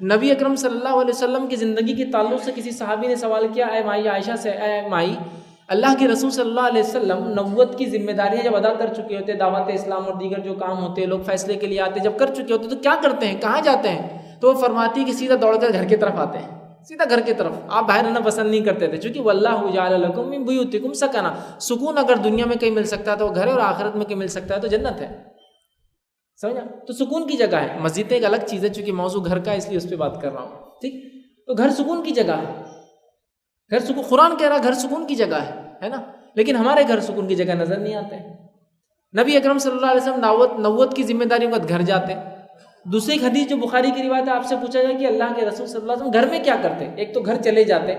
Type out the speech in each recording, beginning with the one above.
نبی اکرم صلی اللہ علیہ وسلم کی زندگی کے تعلق سے کسی صحابی نے سوال کیا اے مائی عائشہ سے، اے مائی اللہ کے رسول صلی اللہ علیہ وسلم نبوت کی ذمہ داریاں جب ادا کر چکے ہوتے، دعوت اسلام اور دیگر جو کام ہوتے، لوگ فیصلے کے لیے آتے، جب کر چکے ہوتے تو کیا کرتے ہیں، کہاں جاتے ہیں؟ تو وہ فرماتی ہے کہ سیدھا دوڑ کر گھر کی طرف آتے ہیں، سیدھا گھر کی طرف. آپ باہر رہنا پسند نہیں کرتے تھے، چونکہ واللہ جعل لکم من بیوتکم سکنا، سکون اگر دنیا میں کہیں مل سکتا ہے تو وہ گھر ہے، اور آخرت میں کہیں مل سکتا ہے تو جنت ہے. سمجھا؟ تو سکون کی جگہ ہے. مسجد ایک الگ چیز ہے، چونکہ موضوع گھر کا ہے اس لیے اس پہ بات کر رہا ہوں. ٹھیک، تو گھر سکون کی جگہ ہے. گھر سکون، قرآن کہہ رہا گھر سکون کی جگہ ہے نا، لیکن ہمارے گھر سکون کی جگہ نظر نہیں آتے. نبی اکرم صلی اللہ علیہ وسلم نبوت کی ذمہ داریوں کے بعد گھر جاتے. دوسری حدیث جو بخاری کی روایت ہے، آپ سے پوچھا جائے کہ اللہ کے رسول صلی اللہ علیہ وسلم گھر میں کیا کرتے؟ ایک تو گھر چلے جاتے،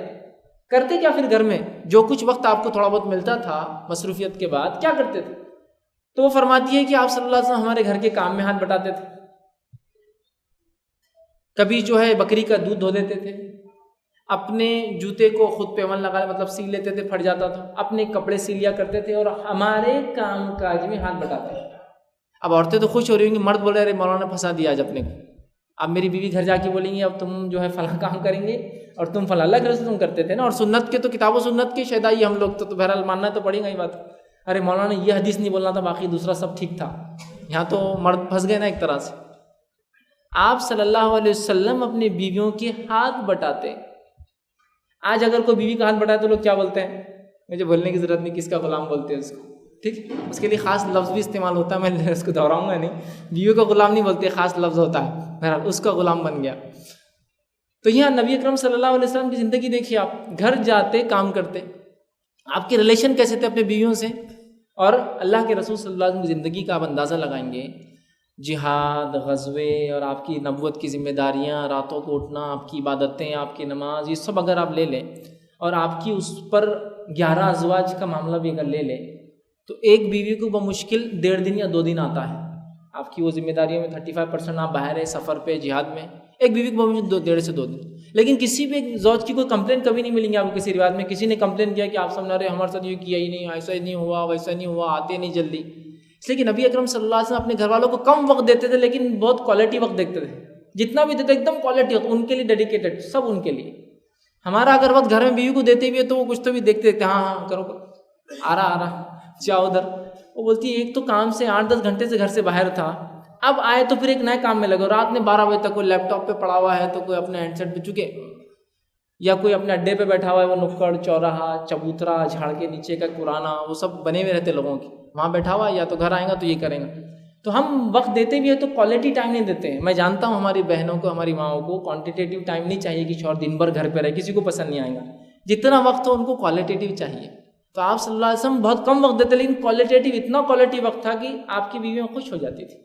کرتے کیا پھر گھر میں جو کچھ وقت آپ کو تھوڑا بہت ملتا تھا مصروفیت کے بعد کیا کرتے تھے؟ تو وہ فرماتی ہے کہ آپ صلی اللہ علیہ وسلم ہمارے گھر کے کام میں ہاتھ بٹاتے تھے. کبھی جو ہے بکری کا دودھ دھو دیتے تھے، اپنے جوتے کو خود پہ عمل لگا مطلب سی لیتے تھے، پھٹ جاتا تھا، اپنے کپڑے سی لیا کرتے تھے، اور ہمارے کام کاج میں ہاتھ بٹاتے تھے. اب عورتیں تو خوش ہو رہی ہوں گی، مرد بول رہے ارے مولانا پھنسا دیا آج اپنے کو. اب میری بیوی گھر جا کے بولیں گی اب تم جو ہے فلاں کام کریں گے اور تم فلاں. اللہ کے رسول تم کرتے تھے نا، اور سنت کے تو کتاب و سنت کے شیدائی ہم لوگ تو بہرحال ماننا تو پڑے گا ہی بات. ارے مولانا یہ حدیث نہیں بولنا تھا، باقی دوسرا سب ٹھیک تھا. یہاں تو مرد پھنس گئے نا ایک طرح سے. آپ صلی اللہ علیہ وسلم اپنی بیویوں کے ہاتھ بٹاتے. آج اگر کوئی بیوی کا ہاتھ بٹائے تو لوگ کیا بولتے ہیں؟ مجھے بولنے کی ضرورت نہیں، کس کا غلام بولتے ہیں اس کو. ٹھیک، اس کے لیے خاص لفظ بھی استعمال ہوتا ہے، میں اس کو دہراؤں گا نہیں. بیوی کا غلام نہیں بولتے، خاص لفظ ہوتا ہے، بہرحال اس کا غلام بن گیا. تو یہاں نبی اکرم صلی اللہ علیہ وسلم کی زندگی دیکھیے، آپ گھر جاتے، کام کرتے. آپ کے ریلیشن کیسے تھے اپنے بیویوں سے؟ اور اللہ کے رسول صلی اللہ علیہ وسلم کی زندگی کا آپ اندازہ لگائیں گے، جہاد، غزوے، اور آپ کی نبوت کی ذمہ داریاں، راتوں کو اٹھنا، آپ کی عبادتیں، آپ کی نماز، یہ سب اگر آپ لے لیں، اور آپ کی اس پر 11 ازواج کا معاملہ بھی اگر لے لیں، تو ایک بیوی کو بمشکل 1.5 دن یا 2 دن آتا ہے. آپ کی وہ ذمہ داریوں میں 35% آپ باہر ہیں، سفر پہ، جہاد میں. ایک بیوی کو بمشکل 1.5 سے 2 دن. لیکن کسی بھی ایک زوج کی کوئی کمپلین کبھی نہیں ملیں گی آپ کو کسی روایت میں کسی نے کمپلین کیا کہ آپ سامنے رہے ہمارے ساتھ یہ کیا ہی نہیں، ایسا ہی نہیں ہوا، ویسا نہیں ہوا، آتے نہیں جلدی. اس لیے کہ نبی اکرم صلی اللہ علیہ وسلم اپنے گھر والوں کو کم وقت دیتے تھے، لیکن بہت کوالٹی وقت دیتے تھے. جتنا بھی دیتے ایک دم کوالٹی وقت، ان کے لیے ڈیڈیکیٹڈ، سب ان کے لیے. ہمارا اگر وقت گھر میں بیوی کو دیتے بھی ہے تو وہ کچھ تو بھی دیکھتے دیکھتے ہاں ہاں کرو، آ رہا جاؤ ادھر. وہ بولتی ہے ایک تو کام سے 8-10 گھنٹے سے گھر سے باہر تھا، اب آئے تو پھر ایک نئے کام میں لگو. رات میں 12 بجے تک کوئی لیپ ٹاپ پہ پڑا ہوا ہے، تو کوئی اپنے ہینڈ سیٹ پہ چکے، یا کوئی اپنے اڈے پہ بیٹھا ہوا ہے، وہ نکڑ، چوراہا، چبوترا، جھاڑ کے نیچے کا پرانا، وہ سب بنے ہوئے رہتے لوگوں کی، وہاں بیٹھا ہوا ہے، یا تو گھر آئے گا تو یہ کریں گا. تو ہم وقت دیتے بھی ہیں تو کوالٹی ٹائم نہیں دیتے ہیں. میں جانتا ہوں ہماری بہنوں کو، ہماری ماؤں کو کوانٹیٹیو ٹائم نہیں چاہیے کہ شوہر دن بھر گھر پہ رہے، کسی کو پسند نہیں آئے گا. جتنا وقت ہو ان کو کوالٹیٹیو چاہیے. تو آپ صلی اللہ علیہ وسلم بہت کم وقت دیتے، لیکن کوالٹیٹیو اتنا کوالٹی وقت تھا کہ آپ کی بیویاں خوش ہو جاتی تھی.